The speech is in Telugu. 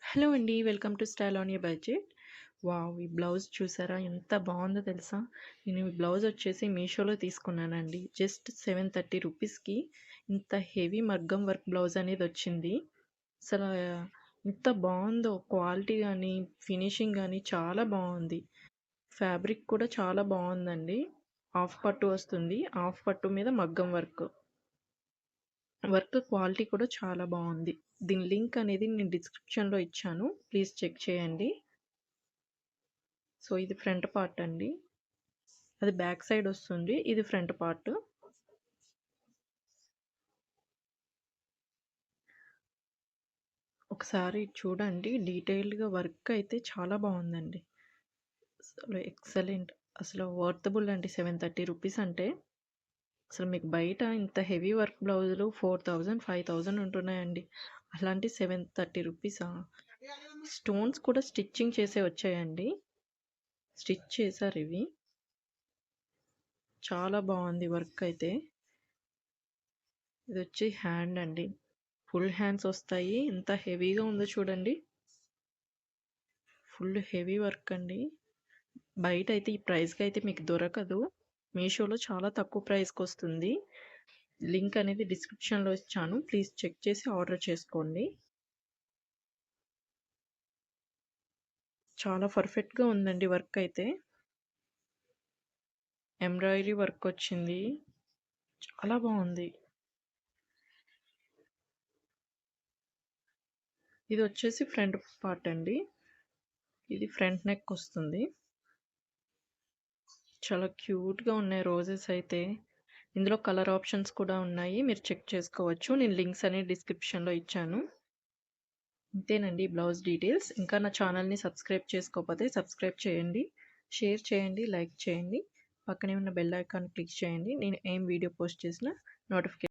హలో అండి. Welcome to style on your budget. Wow! ఈ బ్లౌజ్ చూసారా ఎంత బావుందో తెలుసా? నేను ఈ బ్లౌజ్ వచ్చేసి మీషోలో తీసుకున్నానండి. జస్ట్ 730 రూపీస్‌కి ఇంత హెవీ మగ్గం వర్క్ బ్లౌజ్ అనేది వచ్చింది. అసలా ఎంత బావుందో క్వాలిటీ గానీ, ఫినిషింగ్ గానీ చాలా బావుంది. ఫ్యాబ్రిక్ కూడా చాలా బావుందండి. హాఫ్ పట్టు వస్తుంది. హాఫ్ పట్టు మీద మగ్గం వర్క్. వర్క్ క్వాలిటీ కూడా చాలా బావుంది. దీని లింక్ అనేది నేను డిస్క్రిప్షన్‌లో ఇచ్చాను. ప్లీజ్ చెక్ చేయండి. సో, ఇది ఫ్రంట్ పార్ట్ అండి. అది బ్యాక్ సైడ్ వస్తుంది. ఇది ఫ్రంట్ పార్ట్. ఒకసారి చూడండి. డీటెయిల్డ్‌గా వర్క్ అయితే చాలా బావుందండి. అసలు ఎక్సలెంట్. అసలు వర్తబుల్ అండి. 730 రూపీస్ అంటే అసలు మీకు బయట ఇంత హెవీ వర్క్ బ్లౌజులు 4000, 5000 ఉంటున్నాయండి. అలాంటి 730 రూపీసా? స్టోన్స్ కూడా స్టిచ్చింగ్ చేసే వచ్చాయండి. స్టిచ్ చేశారివి. చాలా బావుంది వర్క్ అయితే. ఇదొచ్చి హ్యాండ్ అండి. ఫుల్ హ్యాండ్స్ వస్తాయి. ఎంత హెవీగా ఉందో చూడండి. ఫుల్ హెవీ వర్క్ అండి. బయటైతే ఈ ప్రైస్‌కైతే మీకు దొరకదు. మీషోలో చాలా తక్కువ ప్రైస్‌కొస్తుంది. లింక్ అనేది డిస్క్రిప్షన్‌లో ఇచ్చాను. ప్లీజ్ చెక్ చేసి ఆర్డర్ చేసుకోండి. చాలా పర్ఫెక్ట్‌గా ఉందండి వర్క్ అయితే. ఎంబ్రాయిడరీ వర్క్ వచ్చింది. చాలా బావుంది. ఇదొచ్చేసి ఫ్రంట్ పార్ట్ అండి. ఇది ఫ్రంట్ నెక్ వస్తుంది. చాలా క్యూట్‌గా ఉన్నాయి రోజెస్ అయితే. ఇందులో కలర్ ఆప్షన్స్ కూడా ఉన్నాయి. మీరు చెక్ చేసుకోవచ్చు. నేను లింక్స్ అనేవి డిస్క్రిప్షన్‌లో ఇచ్చాను. ఇంతేనండి బ్లౌజ్ డీటెయిల్స్. ఇంకా నా ఛానల్‌ని సబ్స్క్రైబ్ చేసుకోకపోతే సబ్స్క్రైబ్ చేయండి. షేర్ చేయండి, లైక్ చేయండి. పక్కనే ఉన్న బెల్ ఐకాన్ క్లిక్ చేయండి. నేను ఏం వీడియో పోస్ట్ చేసినా నోటిఫికేషన్